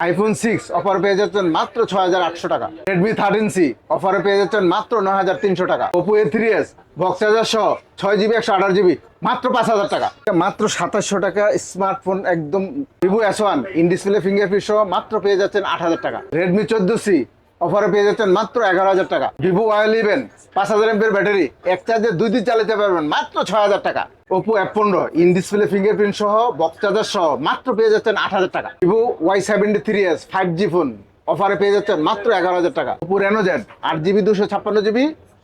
IPhone 6 অফারে পেয়ে যাচ্ছেন মাত্র 6,800 টাকা। রেডমি 13C অফারে পেয়ে যাচ্ছেন মাত্র 9,300 টাকা। ওপো A3s বক্স চার্জার সহ 6GB 128GB মাত্র 5,000 টাকা। মাত্র 2,700 টাকা স্মার্টফোন একদম Vivo S1 in display fingerprint সহ মাত্র পেয়ে যাচ্ছেন 8,000 টাকা। রেডমি 14C অফারে পেয়ে যাচ্ছেন মাত্র 11,000 টাকা। ভিভো Y11 5,000 mAh ব্যাটারি, এক চার্জে 2 দিন চালাতে পারবেন মাত্র 6,000 টাকা। Oppo F15 in display fingerprint সহ বক্স চার্জার সহ মাত্র পেয়ে যাচ্ছেন 8,000 টাকা। ভিভো Y73s 5G ফোন অফারে পেয়ে যাচ্ছেন মাত্র 11,000 টাকা। Oppo Reno Z 8GB 256GB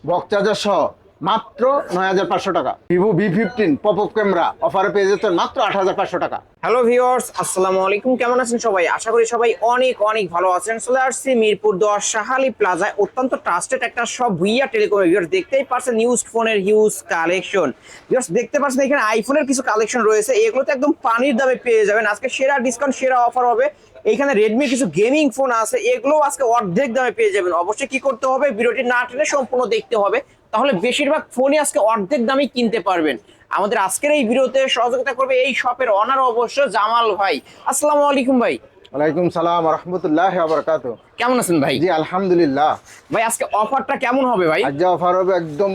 box charger সহ মাত্র 9,500 টাকা। ভিভো V15 পপআপ ক্যামেরা অফারে পেয়ে যাচ্ছেন মাত্র 8,500 টাকা। হ্যালো ভিউয়ার্স, আসসালামু আলাইকুম। কেমন আছেন সবাই? আশা করি সবাই অনেক অনেক ভালো আছেন। চলে আসছি মিরপুর 10 শাহালি প্লাজায় অত্যন্ত ট্রাস্টেড একটা সব ভুইয়া টেলিকম। ভিউয়ার্স দেখতেই পাচ্ছেন নিউজ ফোনের হিউজ কালেকশন। ভিউয়ার্স দেখতে পাচ্ছেন এখানে আইফোনের কিছু কালেকশন রয়েছে, এগুলো তো একদম পানির দামে পেয়ে যাবেন। আজকে সেরা ডিসকাউন্ট, সেরা অফার হবে। এইখানে রেডমি কিছু গেমিং ফোন আছে, এগুলো আজকে অর্ধেক দামে পেয়ে যাবেন। অবশ্যই কি করতে হবে, ভিডিওটি না টেনে সম্পূর্ণ দেখতে হবে, তাহলে বেশিরভাগ ফোনই আজকে অর্ধেক দামে কিনতে পারবেন। আমাদের আজকের এই ভিডিওতে সহযোগিতা করবে এই শপের অনার অবশ্য জামাল ভাই। আসসালামু আলাইকুম ভাই। ওয়ালাইকুম সালাম ওয়া রাহমাতুল্লাহি ওয়া বারাকাতুহু। কেমন আছেন ভাই? জি আলহামদুলিল্লাহ। ভাই আজকে অফারটা কেমন হবে ভাই? আজ অফার হবে একদম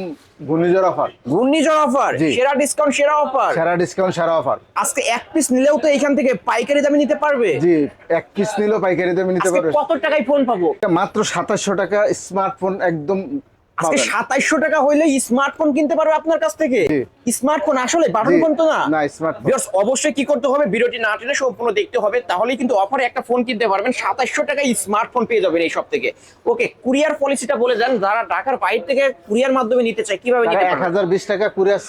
ঘূর্ণিঝড় অফার। ঘূর্ণিঝড় অফার, সেরা ডিসকাউন্ট, সেরা অফার। সেরা ডিসকাউন্ট, সেরা অফার। আজকে এক পিস নিলেও তো এখান থেকে পাইকারি দামে নিতে পারবে। জি, এক পিস নিলেও পাইকারি দামে নিতে আজকে পারবে। কত টাকায় ফোন পাবো? মাত্র 2,700 টাকা স্মার্টফোন একদম আজকে পাবেন। 2,700 টাকা হইলে স্মার্টফোন কিনতে পারবে আপনার কাছ থেকে। জি। স্মার্টফোন আসলে বাটন ফোন তো না। না, স্মার্টফোন। ভিউয়ার্স অবশ্যই কি করতে হবে, ভিডিওটি না টেনে সম্পূর্ণ দেখতে হবে, তাহলেই কিন্তু অফারে একটা ফোন কিনতে পারবেন। 2,700 টাকায় স্মার্টফোন পেয়ে যাবেন এই সব থেকে। ওকে, কুরিয়ার পলিসিটা বলে দেন, যারা ঢাকার বাইরে থেকে কুরিয়ার মাধ্যমে নিতে চায় কিভাবে নিতে পারবে? 1,020 টাকা কুরিয়ার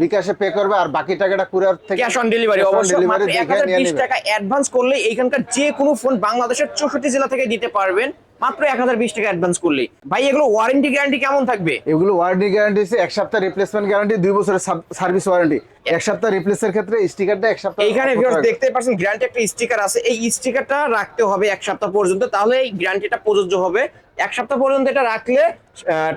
বিকাশে পে করবে, আর বাকি টাকাটা কুরিয়ার থেকে ক্যাশ অন ডেলিভারি। অবশ্যই মাত্র 1,020 টাকা অ্যাডভান্স করলে এইখানকার যে কোনো ফোন বাংলাদেশের 64 জেলা থেকে দিতে পারবেন মাত্র 1,020 টাকা অ্যাডভান্স করলে। ভাই এগুলো ওয়ারেন্টি গ্যারান্টি কেমন থাকবে? এগুলো ওয়ারেন্টি গ্যারান্টি আছে 1 সপ্তাহ, রিপ্লেসমেন্ট গ্যারান্টি 2 বছরের সার্ভিস ওয়ারেন্টি। 1 সপ্তাহ রিপ্লেসের ক্ষেত্রে স্টিকারটা 1 সপ্তাহ। এইখানে ভিউয়ার্স দেখতে পাচ্ছেন গ্যারান্টি একটা স্টিকার আছে, এই স্টিকারটা রাখতে হবে 1 সপ্তাহ পর্যন্ত, তাহলে এই গ্যারান্টিটা প্রযোজ্য হবে। 1 সপ্তাহ পর্যন্ত এটা রাখলে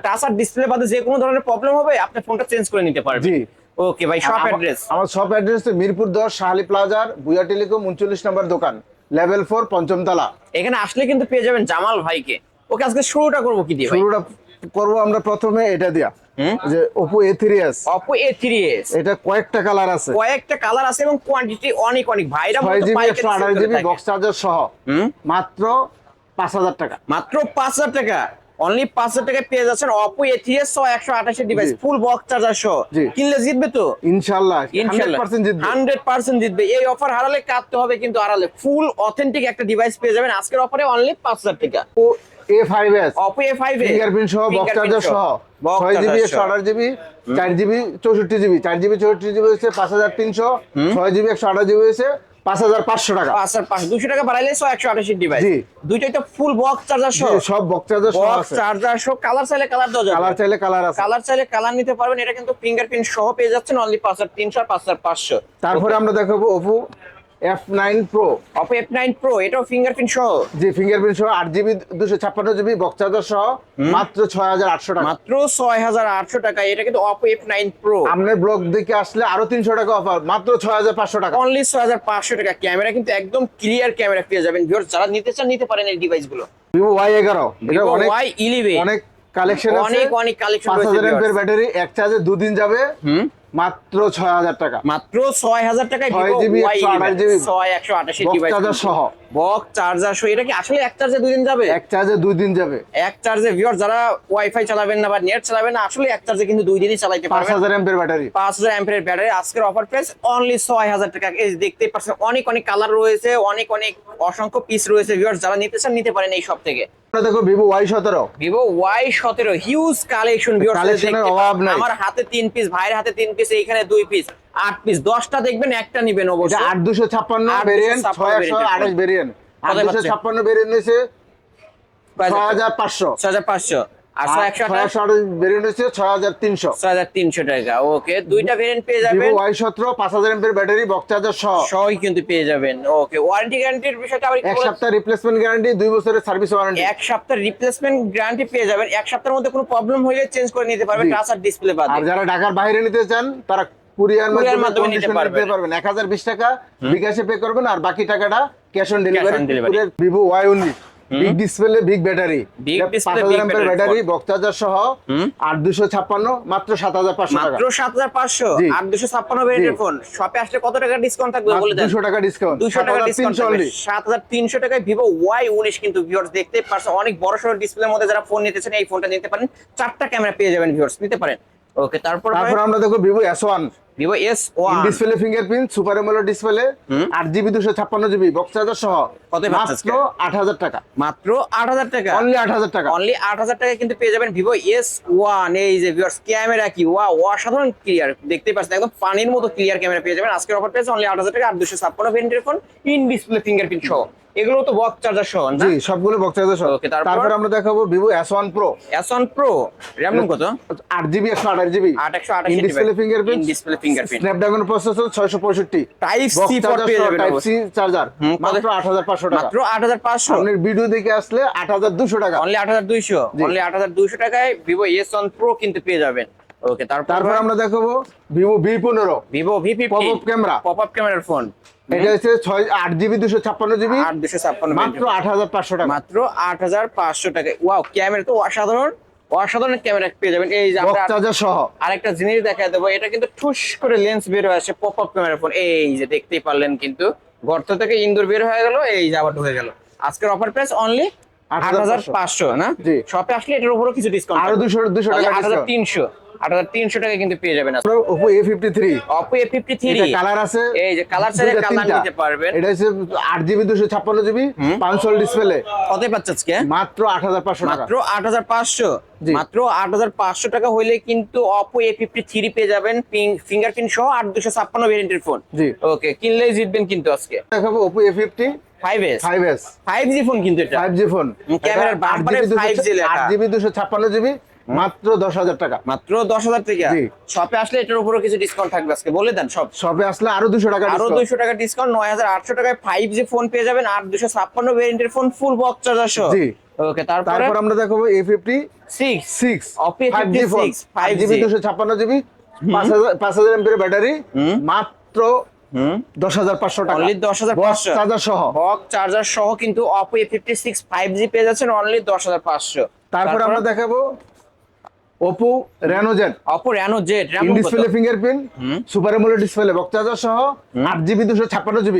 টাচ আর ডিসপ্লে বাদে যে কোনো ধরনের প্রবলেম হবে আপনি ফোনটা চেঞ্জ করে নিতে পারবেন। জি। ওকে ভাই, শপ অ্যাড্রেস? আমার শপ অ্যাড্রেস মিরপুর 10 শাহালি প্লাজার ভুইয়া টেলিকম 39 নম্বর দোকান, লেভেল 4 পঞ্চম তলা। এখানে আসলে কিন্তু পেয়ে যাবেন জামাল ভাইকে। ওকে, আজকে শুরুটা করবো কি দিয়ে ভাই? শুরুটা করব আমরা প্রথমে এটা দিয়া, যে Oppo A3s। Oppo A3s, এটা কয়েকটা কালার আছে, কয়েকটা কালার আছে এবং কোয়ান্টিটি অনেক অনেক। ভাইরা মূলত 6GB পাইকারি সেল করে 128GB থাকে। বক্স চার্জার সহ মাত্র 5,000 টাকা। মাত্র 5,000 টাকা, অনলি 5,000 টাকায় পেয়ে যাচ্ছেন Oppo A3s 128 device, full box charger সহ। জি। কিনলে জিতবে তো ইনশাআল্লাহ ইনশাআল্লাহ 100% জিতবে। 100% জিতবে। এই অফার হারালে কাটতে হবে, কিন্তু হারালে ফুল অথেন্টিক একটা ডিভাইস পেয়ে যাবেন আজকের অফারে অনলি 5,000 টাকা। Oppo A5s Oppo A5 fingerprint সহ বক্স চার্জার সহ 6GB 128GB 4GB 64GB 4GB 64GB হচ্ছে 5,300, 6GB 128GB হচ্ছে 5,500 টাকা। 5,500, 200 টাকা বাড়াইলে 128 ডিভাইস। জি। দুইটাই তো ফুল বক্স চার্জার সহ। সব বক্স চার্জার সহ বক্স আছে। চার্জার সহ, কালার চাইলে কালার দেওয়া যাবে। কালার চাইলে কালার আছে। কালার চাইলে কালার নিতে পারবেন। এটা কিন্তু ফিঙ্গারপ্রিন্ট সহ পেয়ে যাচ্ছেন অনলি 5,300 আর 5,500। তারপরে আমরা দেখাবো Oppo F9 Pro। Oppo F9 Pro, এটাও ফিঙ্গারপ্রিন্ট সহ। জি, ফিঙ্গারপ্রিন্ট সহ 8GB 256GB বক্স চার্জার সহ মাত্র 6,800 টাকা। মাত্র 6,800 টাকা। এটা কিন্তু Oppo F9 Pro। আপনার ব্লগ দেখে আসলে আরো 300 টাকা অফার, মাত্র 6,500 টাকা। অনলি 6,500 টাকা। ক্যামেরা কিন্তু একদম ক্লিয়ার ক্যামেরা পেয়ে যাবেন। ভিউয়ার্স যারা নিতে চান নিতে পারেন এই ডিভাইসগুলো। Vivo Y11 এটা Vivo অনেক Y11 অনেক কালেকশন আছে, অনেক অনেক কালেকশন রয়েছে। 5,000 mAh ব্যাটারি, এক চার্জে 2 দিন যাবে মাত্র 6,000 টাকা। মাত্র 6,000 টাকায় Vivo 6GB Y11 128GB 128 box device charger সহ। বক্স চার্জার সহ। এটা কি আসলে এক চার্জে 2 দিন যাবে? এক চার্জে 2 দিন যাবে। এক চার্জে ভিউয়ার যারা ওয়াইফাই চালাবেন না বা নেট চালাবেন না, আসলে এক চার্জে কিন্তু 2 দিনই চালাতে পারবেন। 5,000 mAh ব্যাটারি, 5,000 অ্যাম্পিয়ারের ব্যাটারি। আজকের অফার প্রাইস অনলি 6,000 টাকা। এই যে দেখতেই পাচ্ছেন অনেক অনেক কালার রয়েছে, অনেক অনেক অসংখ্য পিস রয়েছে। ভিউয়ার যারা নিতে চান নিতে পারেন এই সব থেকে। আমরা দেখো Vivo Y17। Vivo Y17 huge collection. Viewer কালেকশনের অভাব নাই। আমার হাতে 3 পিস, ভাইয়ের হাতে 3 পিস, এইখানে 2 পিস, 8 পিস। 10টা দেখবেন, একটা নিবেন এটা অবশ্যই। 8,256 ভেরিয়েন্ট, 6,128 ভেরিয়েন্ট। 8,256 ভেরিয়েন্ট হচ্ছে 6,500, 6,500 আর 6,128 ভেরিয়েন্ট হচ্ছে 6,300। 6,300 টাকা। ওকে, দুইটা ভেরিয়েন্ট পেয়ে যাবেন। Vivo Y17 5,000 mAh battery, box charger সহ সবই কিন্তু পেয়ে যাবেন। ওকে, ওয়ারেন্টি গ্যারান্টির বিষয়টা আবার এক সপ্তাহ রিপ্লেসমেন্ট গ্যারান্টি, 2 বছরের সার্ভিস ওয়ারেন্টি। এক সপ্তাহ রিপ্লেসমেন্ট গ্যারান্টি পেয়ে যাবেন। এক সপ্তাহের মধ্যে কোনো প্রবলেম হলে চেঞ্জ করে নিতে পারবেন, টাচ আর ডিসপ্লে বাদে। আর যারা ঢাকার বাইরে নিতে চান তারা কুরিয়ার কুরিয়ার মাধ্যমে মাধ্যমে নিতে কন্ডিশনে পারবেন। নিতে পারবেন। 1020 টাকা বিকাশে পে করবেন আর বাকি টাকাটা cash on on delivery. delivery। Vivo Y19 big display big battery, Big display, 5000 big এমপিএর battery battery, phone। Box charger সহ 8256 মাত্র 7500 টাকা। মাত্র 7500 জি। 8256 ভেরিয়েন্টের ফোন। শপে আসলে কত টাকা ডিসকাউন্ট থাকবে বলে দেন? 200 টাকা ডিসকাউন্ট, 200 টাকা ডিসকাউন্ট 7300 থাকবে। only। 7300 টাকায় ভিভো Y19 কিন্তু ভিউয়ার্স দেখতেই পারছেন, অনেক বড় সড় ডিসপ্লের মধ্যে যারা ফোন নিতে চান এই ফোনটা নিতে পারেন। 4টা ক্যামেরা পেয়ে যাবেন ভিউয়ার্স, নিতে পারেন। ওকে, তারপর তারপর আমরা দেখো Vivo S1 Vivo in S1 display fingerprint super AMOLED display 8GB 256GB box charger সহ কত পাচ্ছেন মাত্র 8000 টাকা। মাত্র 8000 টাকা, অনলি 8000 টাকা। অনলি 8000 টাকায় কিন্তু পেয়ে যাবেন ভিভো S1। এই যে ভিউয়ার্স ক্যামেরা কি ওয়াও, অসাধারণ ক্লিয়ার, দেখতেই পাচ্ছেন একদম পানির মতো ক্লিয়ার ক্যামেরা পেয়ে যাবেন। আজকের অফার প্রাইস অনলি 8000 টাকা, 8256 ভেরিয়েন্টের ফোন ইন ডিসপ্লে ফিঙ্গারপ্রিন্ট সহ। এগুলো তো বক্স চার্জার সহ না? জি, সবগুলো বক্স চার্জার সহ। Okay, তারপর? তারপর আমরা দেখাবো Vivo S1 Pro S1 Pro RAM কত? 8GB 128GB 828 in display fingerprint, in display fingerprint, Snapdragon processor 665 type box C for charger পেয়ে সহ যাবেন। টাইপ সি চার্জার কত? মাত্র 8500 টাকা। মাত্র 8500, আপনার ভিডিও দেখে আসলে 8200 টাকা। অনলি 8200, জি। অনলি 8200 টাকায় ভিভো S1 Pro কিন্তু পেয়ে যাবেন। ওকে, তারপর আমরা দেখাবো Vivo V15 Vivo V50 Pop-up camera। Pop up ক্যামেরার ফোন, এটা হচ্ছে 8GB 256GB 8256 মাত্র 8500 টাকা। মাত্র 8500 টাকায়। ওয়াও, ক্যামেরা তো অসাধারণ, অসাধারণ ক্যামেরা পেয়ে যাবেন। এই যে বক্স আমরা চার্জার সহ আরেকটা জিনিস দেখায় দেবো, এটা কিন্তু ঠুস করে লেন্স বের হয়ে আসে পপআপ ক্যামেরা ফোন। এই যে দেখতেই পারলেন কিন্তু গর্ত থেকে ইন্দুর বের হয়ে গেল, এই যে আবার ঢুকে গেল। আজকের অফার প্রাইস অনলি 8500 না? জি। শপে আসলে এটার উপরও কিছু ডিসকাউন্ট আরো 200 টাকা ডিসকাউন্ট। 8300 টাকা কিন্তু পেয়ে যাবেন। Oppo A53 Oppo A53 এটা কালার আছে, এই যে কালার চাইলে দুইটা, কালার তিনটা। নিতে পারবেন। এটা হচ্ছে 8GB 256GB 500 ডিসপ্লে কতই পাচ্ছে আজকে? মাত্র 8500 টাকা। মাত্র 8500, জি। মাত্র 8500 টাকা হইলে কিন্তু Oppo A53 পেয়ে যাবেন ফিঙ্গারপ্রিন্ট সহ 8256 ভেরিয়েন্টের ফোন। জি। ওকে, কিনলেই জিতবেন কিন্তু আজকে। দেখাবো Oppo A50 5s 5s 5G phone কিন্তু এটা। 5G ফোন, ক্যামেরার বাম্পারে 5G লেখা। 8GB 256GB মাত্র 10000 টাকা। মাত্র 10000 টাকা। জি। শপে আসলে এটার উপরও কিছু ডিসকাউন্ট থাকবে আজকে, বলে দেন সব। শপে আসলে আরো 200 টাকা আরো ডিসকাউন্ট। 200 টাকা ডিসকাউন্ট, 9800 টাকায় 5G ফোন পেয়ে যাবেন 8256 ভেরিয়েন্টের ফোন ফুল বক্স চার্জার সহ। জি। ওকে, তারপরে তারপর আমরা দেখাবো A56 6 Oppo 5G phone, 56 5G 8GB 256GB 5000 এমপিএর battery মাত্র 10500 টাকা। অনলি 10500 বক্স চার্জার সহ। বক্স চার্জার সহ কিন্তু Oppo A56 5G পেয়ে যাচ্ছেন অনলি 10500। তারপর আমরা দেখাবো Oppo Reno Z Oppo Reno Z RAM in কত? Display fingerprint super AMOLED display box charger সহ 8GB 256GB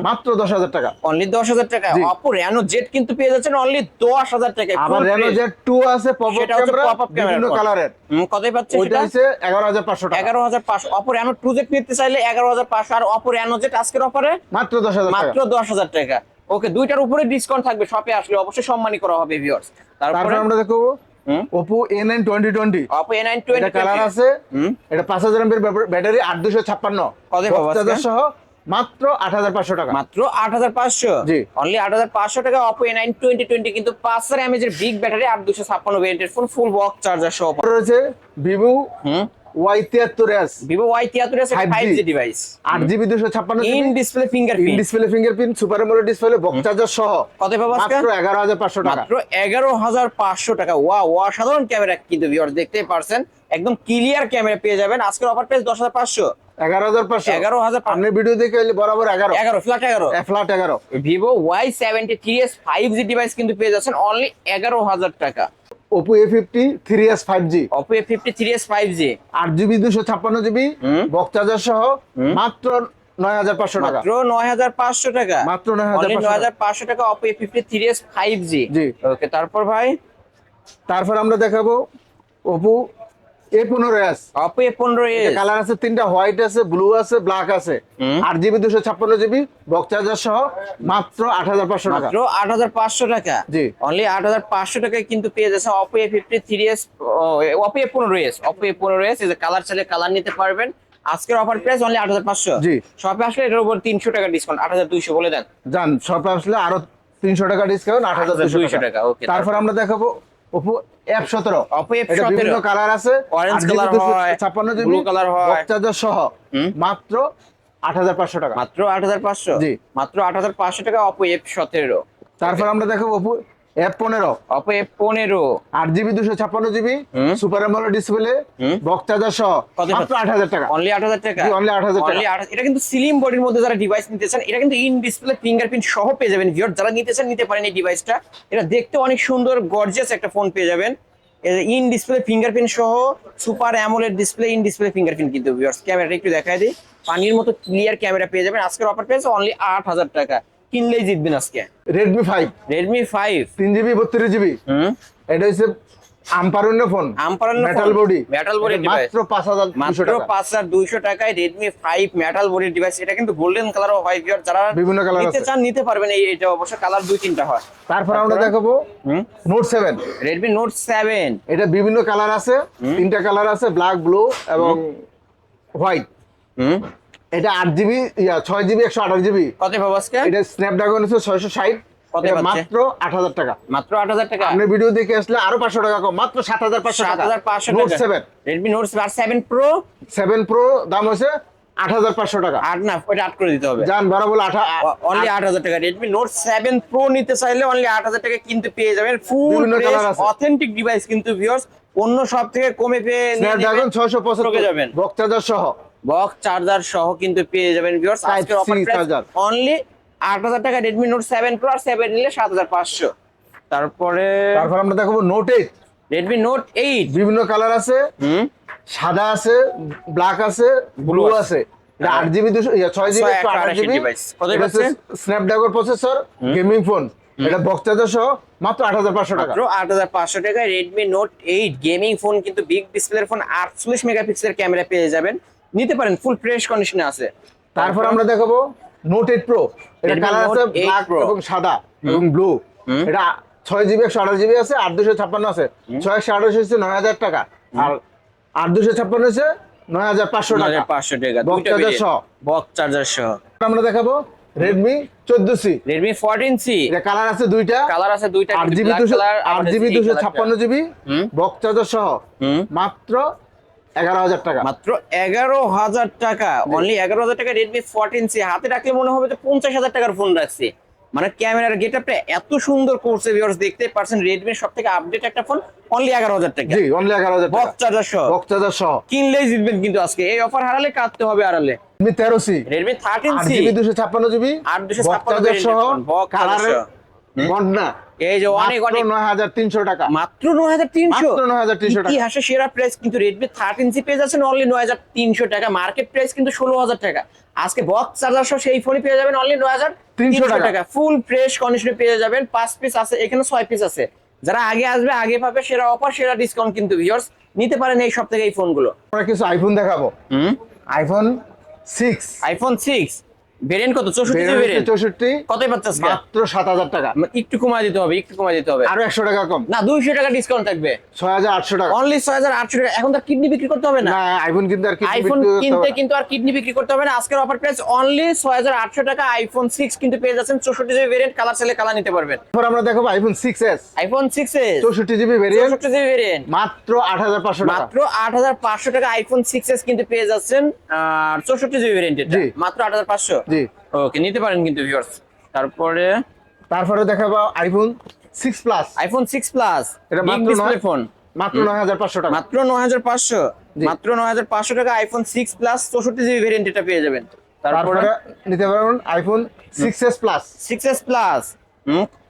মাত্র 10000 টাকা। অনলি 10000 টাকা। জি। Oppo Reno Z কিন্তু পেয়ে যাচ্ছেন অনলি 10000 টাকায়। আবার Reno Z2 আছে পপআপ সেটা হচ্ছে ক্যামেরা pop-up camera বিভিন্ন ফোন। কালারের, কতই পাচ্ছে ওইটা সেটা? হচ্ছে 11500 টাকা। 11500। Oppo Reno 2Z নিতে চাইলে 11500, আর Oppo Reno Z আজকের অফারে মাত্র 10000 টাকা। মাত্র 10000 টাকা। ওকে, দুইটার উপরে ডিসকাউন্ট থাকবে, শপে আসলে অবশ্যই সম্মানী করা হবে ভিউয়ার্স। তারপর তারপরে আমরা দেখো Oppo A9 2020 Oppo A9 20 এটা কালার আছে, এটা 5000 এমপিএর ব্যাটারি 8256 কতই পাবো বক্স আজকে? চার্জার সহ মাত্র 8500 টাকা। মাত্র 8500। জি। অনলি 8500 টাকা Oppo A9 2020 কিন্তু 5000 mAh এর বিগ ব্যাটারি 8256 ভেরিয়েন্টের ফোন ফুল বক্স চার্জার সহ। তারপর রয়েছে Vivo Y73s Vivo Y73 এর 5G device 8GB 256GB in display in fingerprint. Display fingerprint super AMOLED display box charger সহ কতই পাবো আজকে? মাত্র 11500 টাকা। মাত্র 11500 টাকা। ওয়াও, অসাধারণ ক্যামেরা কিন্তু ভিউয়ার্স দেখতেই পারছেন, একদম ক্লিয়ার ক্যামেরা পেয়ে যাবেন। আজকের অফার প্রাইস 10500। 11500 11500 আপনি ভিডিও দেখে এলে বরাবর 11 flat 11। Flat 11। Vivo Y73s 5G device কিন্তু পেয়ে যাচ্ছেন অনলি 11000 টাকা। Oppo A53s 5G Oppo A53s 5G 8GB 256GB box charger সহ মাত্র 9500 টাকা। মাত্র 9500 টাকা। মাত্র 9500 অনলি 9500 টাকা Oppo A53s 5G। জি। ওকে, তারপর ভাই তারপর আমরা দেখাবো Oppo A15s Oppo A15s colour আছে তিনটা, হোয়াইট আছে, ব্লু আছে, ব্ল্যাক আছে। 8GB 256GB বক্স চার্জার সহ মাত্র 8500 টাকা। মাত্র 8500 টাকা। জি। অনলি 8500 টাকায় কিন্তু পেয়ে যাচ্ছে Oppo A53s Oppo A15s Oppo A15s এই যে কালার চাইলে কালার নিতে পারবেন। আজকের অফার প্রাইস অনলি 8500। জি। শপে আসলে এটার উপর 300 টাকা ডিসকাউন্ট, 8200 বলে দেন। জান শপে আসলে আরো 300 টাকা ডিসকাউন্ট, 8200 টাকা। ওকে, তারপর আমরা দেখাবো Oppo F17 Oppo এটা F17 বিভিন্ন কালার আছে, অরেঞ্জ 8GB কালার হয়, 256GB ব্লু কালার হয়, বক্স চার্জার সহ মাত্র 8500 টাকা। মাত্র 8500। জি। মাত্র 8500 টাকা Oppo F17। তারপর আমরা দেখাবো Oppo F15 Oppo F15 8GB 256GB super AMOLED display box charger সহ কত মাত্র 8000 টাকা। অনলি 8000 টাকা। জি, only 8000 টাকা। Only 8000 এটা কিন্তু স্লিম বডির মধ্যে যারা ডিভাইস নিতে চান এটা কিন্তু ইন ডিসপ্লে ফিঙ্গারপ্রিন্ট সহ পেয়ে যাবেন ভিউয়ার। যারা নিতে চান নিতে পারেন এই ডিভাইসটা। এটা দেখতে অনেক সুন্দর গর্জিয়াস একটা ফোন পেয়ে যাবেন। ইন ডিসপ্লে ফিঙ্গারপ্রিন্ট সহ super AMOLED display in display fingerprint কিন্তু ভিউয়ার্স। ক্যামেরাটা একটু দেখায় দিই, পানির মতো ক্লিয়ার ক্যামেরা পেয়ে যাবেন। আজকের অফার প্রাইস অনলি 8000 টাকা, কিনলেই জিতবেন আজকে। Redmi 5 Redmi 5 3GB 32GB এটা হচ্ছে আম্পারন্য ফোন, মেটাল বডি ডিভাইস মাত্র 5200 মাত্র টাকা। 5200 টাকায় Redmi 5 মেটাল বডি ডিভাইস। এটা কিন্তু গোল্ডেন কালার ও হোয়াইট কালার, যারা বিভিন্ন কালার নিতে আছে। চান নিতে পারবেন। এটা অবশ্য কালার দুই তিনটা হয়। তারপর আমরা দেখাবো Note 7 Redmi Note 7 এটা বিভিন্ন কালার আছে, তিনটা কালার আছে, ব্ল্যাক, ব্লু এবং হোয়াইট। এটা 8GB 6GB 128GB। কত পাবো আজকে? এটা স্ন্যাপড্রাগন আছে 660। কত এটা পাচ্ছে? মাত্র 8000 টাকা। মাত্র 8000 টাকা। আপনি ভিডিও দেখে আসলে আরো 500 টাকা কম, মাত্র 7500 টাকা। 7500 Note টাকা 7 Redmi Note 7 Pro 7 Pro দাম হচ্ছে 8500 টাকা। 8 না, ওটা 8 করে দিতে হবে। জান বড় বলে অনলি 8000 টাকা। Redmi Note 7 Pro নিতে চাইলে অনলি 8000 টাকা কিন্তু পেয়ে যাবেন। ফুল বিভিন্ন কালার আছে। অথেন্টিক ডিভাইস কিন্তু ভিউয়ার্স, অন্য সব থেকে কমে পেয়ে স্ন্যাপড্রাগন 675 যাবেন। বক্স চার্জার সহ বক্স চার্জার সহ কিন্তু পেয়ে যাবেন ভিউয়ার্স। আজকের অফার প্রাইস চার্জার অনলি 8000 টাকা। Redmi Note 7 Pro আর 7 নিলে 7500। তারপর আমরা দেখাবো Note 8 Redmi Note 8 বিভিন্ন কালার আছে, সাদা আছে, ব্ল্যাক আছে, ব্লু আছে। এটা 8GB 6GB 128GB ডিভাইস। কত পাচ্ছে? Snapdragon processor, gaming phone. এটা বক্স চার্জার সহ মাত্র 8500 টাকা। মাত্র 8500 টাকায় Redmi Note 8 গেমিং ফোন কিন্তু বিগ ডিসপ্লের ফোন, 48 মেগাপিক্সেলের ক্যামেরা পেয়ে যাবেন। নিতে পারেন, ফুল ফ্রেশ কন্ডিশনে আছে। তারপর আমরা দেখাবো Note 8 Pro। এটা Redmi কালার আছে Note 8 ব্ল্যাক Pro এবং সাদা এবং ব্লু। এটা 6GB 128GB আছে, 8256 আছে। 628 হচ্ছে 9000 টাকা আর 8256 হচ্ছে 9500 টাকা। 9500 টাকা বক্স দুইটা চার্জার সহ। বক্স চার্জার সহ। আমরা দেখাবো Redmi 14C। Redmi 14C এটা কালার আছে দুইটা, কালার আছে দুইটা, 8GB 256GB বক্স চার্জার সহ মাত্র 11000 টাকা। মাত্র 11000 টাকা, অনলি 11000 টাকা Redmi 14C। হাতে রাখলে মনে হবে যে 50000 টাকার ফোন রাখছি। মানে ক্যামেরার গেটআপটা এত সুন্দর করছে ভিউয়ার্স, দেখতে পাচ্ছেন। Redmi সবথেকে আপডেট একটা ফোন, অনলি 11000 টাকা। জি, অনলি 11000 টাকা বক্স চার্জার সহ। বক্স চার্জার সহ কিনলেই জিতবেন কিন্তু আজকে। এই অফার হারালে কাটতে হবে আড়ালে। Redmi 13C Redmi 13C 8GB 256GB 856 box charger সহ, বক্স চার্জার কালারের সহ। বন্ডনা। এই যে অনেক মাত্র অনেক 9300 টাকা। মাত্র 9300। মাত্র 9300 টাকা। ইতিহাসে সেরা প্রাইস কিন্তু Redmi 13C পেয়ে যাচ্ছেন অনলি 9300 টাকা। মার্কেট প্রাইস কিন্তু 16000 টাকা। আজকে বক্স চার্জার সহ সেই ফোনই পেয়ে যাবেন অনলি 9300 টাকা। ফুল ফ্রেশ কন্ডিশনে পেয়ে যাবেন। 5 পিস আছে, এখানে 6 পিস আছে। যারা আগে আসবে আগে পাবে সেরা অফার, সেরা ডিসকাউন্ট কিন্তু ভিউয়ার্স। নিতে পারেন এই সব থেকে এই ফোনগুলো। আমরা কিছু আইফোন দেখাবো। আইফোন 6 আইফোন 6 ভেরিয়েন্ট কত? 64 ভেরিয়েন্ট। 64 কতই পাচ্ছে আজকে? মাত্র 7000 টাকা। একটু কমায় দিতে হবে, একটু কমায় দিতে হবে। আরো 100 টাকা কম, না 200 টাকা ডিসকাউন্ট থাকবে। 6800 টাকা। অনলি 6800 টাকা। এখন তার কিডনি বিক্রি করতে হবে না। না, আইফোন কিন্তু আর কি আইফোন কিনতে কিন্তু আর কিডনি বিক্রি করতে হবে না। আজকের অফার প্রাইস অনলি 6800 টাকা। আইফোন 6 কিন্তু পেয়ে যাচ্ছেন 64GB ভেরিয়েন্ট, কালার চাইলে কালার নিতে পারবেন। তারপর আমরা দেখাবো iPhone 6s iPhone 6s 64GB variant 64GB variant মাত্র 8500 টাকা। মাত্র 8500 টাকা আইফোন 6s কিন্তু পেয়ে যাচ্ছেন। আর 64GB ভেরিয়েন্ট এটা জি। মাত্র 8500। জি, ওকে, নিতে পারেন কিন্তু ভিউয়ার্স। তারপরে দেখাবো আইফোন 6 প্লাস। আইফোন 6 প্লাস এটা বিগ মাত্র ডিসপ্লে ফোন, মাত্র 9500 টাকা। মাত্র 9500। জি। মাত্র 9500 টাকা আইফোন 6 প্লাস 64GB ভেরিয়েন্ট এটা পেয়ে যাবেন। তারপরে নিতে পারবেন iPhone 6s plus. 6s plus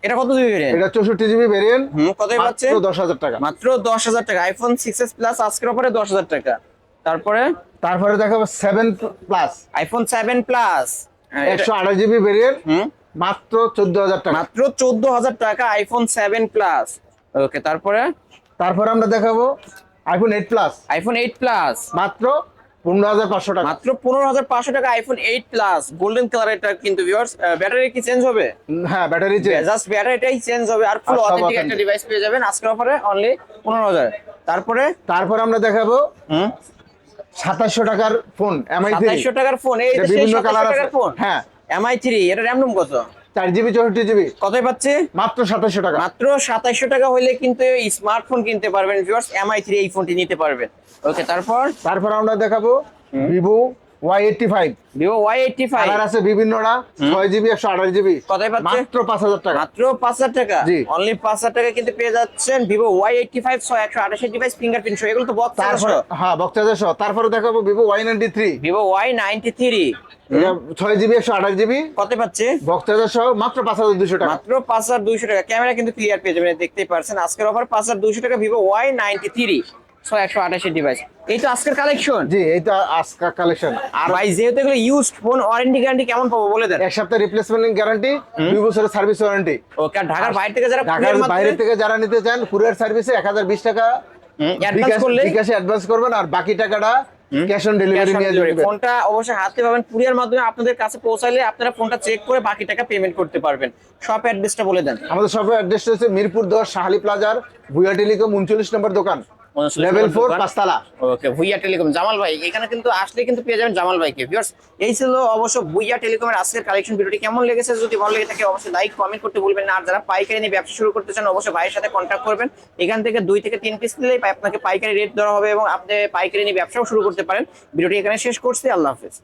এটা কত জিবি ভেরিয়েন্ট? এটা 64GB ভেরিয়েন্ট কতই পাচ্ছে? মাত্র 10000 টাকা। মাত্র 10000 টাকা আইফোন 6s প্লাস আজকের অফারে 10000 টাকা। তারপরে দেখাবো 7 plus iPhone 7 plus 128GB variant মাত্র 14000 টাকা। মাত্র 14000 টাকা আইফোন 7 প্লাস। ওকে, তারপরে আমরা দেখাবো আইফোন 8 প্লাস। আইফোন 8 প্লাস মাত্র 15500 টাকা। মাত্র 15500 টাকা আইফোন 8 প্লাস গোল্ডেন কালার। এটা কিন্তু ভিউয়ার্স ব্যাটারি কি চেঞ্জ হবে? হ্যাঁ, ব্যাটারি চেঞ্জ, জাস্ট ব্যাটারিটাই চেঞ্জ হবে। আর ফুল আর সব অথেন্টিক একটা authentic। ডিভাইস পেয়ে যাবেন আজকের অফারে অনলি 15000। তারপর আমরা দেখাবো 2700 টাকার ফোন MI3। 2700 টাকার ফোন, এই এটা যে বিভিন্ন 2700 কালার আছে। টাকার ফোন। হ্যাঁ, MI3 এটা র‍্যাম রুম কত? 4GB 64GB কতই পাচ্ছে? মাত্র 2700 টাকা। মাত্র 2700 টাকা হইলে কিন্তু স্মার্টফোন কিনতে পারবেন ভিউয়ার্স। MI3 এই ফোনটি নিতে পারবেন। ওকে, তারপর আমরা দেখাবো Vivo Y85 Vivo Y85 colour আছে বিভিন্নটা, 6GB 128GB কতই পাচ্ছে? মাত্র 5000 টাকা। মাত্র 5000 টাকা, জি। অনলি 5000 টাকা কিন্তু পেয়ে যাচ্ছেন ভিভো Y85 128 ডিভাইস ফিঙ্গারপ্রিন্ট সহ। এগুলো তো বক্স তারপরে হ্যাঁ বক্সাজার সহ, তারপরে দেখাবো ভিভো Y93, ভিভো Y93 এটা 6GB 128GB কত পাচ্ছে? বক্সাজার সহ মাত্র 5200 টাকা। মাত্র 5200 টাকা। ক্যামেরা কিন্তু ক্লিয়ার পেয়ে যাবেন, দেখতেই পারছেন। আজকের অফার 5200 টাকা ভিভো Y93 128 ডিভাইস। এই তো আজকের কালেকশন। জি এইটা আজকা কালেকশন। আর ভাই যেহেতু এগুলো ইউজড ফোন, ওয়ারেন্টি গ্যারান্টি কেমন পাবো বলে দেন। এক সপ্তাহ রিপ্লেসমেন্ট গ্যারান্টি, 2 বছরের সার্ভিস ওয়ারেন্টি। ওকে, আর ঢাকার বাইরে থেকে যারা ঢাকার বাইরে থেকে যারা নিতে চান কুরিয়ার সার্ভিসে 1020 টাকা অ্যাডভান্স করলে বিকাশে অ্যাডভান্স করবেন, আর বাকি টাকাটা ক্যাশ অন ডেলিভারি নিয়ে যাবেন। ফোনটা অবশ্যই হাতে পাবেন, কুরিয়ার মাধ্যমে আপনাদের কাছে পৌঁছাইলে আপনারা ফোনটা চেক করে বাকি টাকা পেমেন্ট করতে পারবেন। শপ অ্যাড্রেসটা বলে দেন। আমাদের শপের অ্যাড্রেসটা হচ্ছে মিরপুর 10 শাহালি প্লাজার ভুয়া টেলিকম 39 নম্বর দোকান, লেভেল 4 পাঁচতলা। ওকে, ভুইয়া টেলিকম জামাল ভাই, এখানে কিন্তু আসলে কিন্তু পেয়ে যাবেন জামাল ভাইকে। ভিউয়ার্স, এই ছিল অবশ্য ভুইয়া টেলিকমের আজকের কালেকশন। ভিডিওটি কেমন লেগেছে যদি ভালো লেগে থাকে অবশ্যই লাইক কমেন্ট করতে ভুলবেন না। আর যারা পাইকারি নিয়ে ব্যবসা শুরু করতে চান অবশ্যই ভাইয়ের সাথে কন্ট্যাক্ট করবেন। এখান থেকে 2 থেকে 3 পিস নিলেই আপনাকে পাইকারি রেট দেওয়া হবে এবং আপনি পাইকারি নিয়ে ব্যবসাও শুরু করতে পারেন। ভিডিওটি এখানে শেষ করছি, আল্লাহ হাফেজ।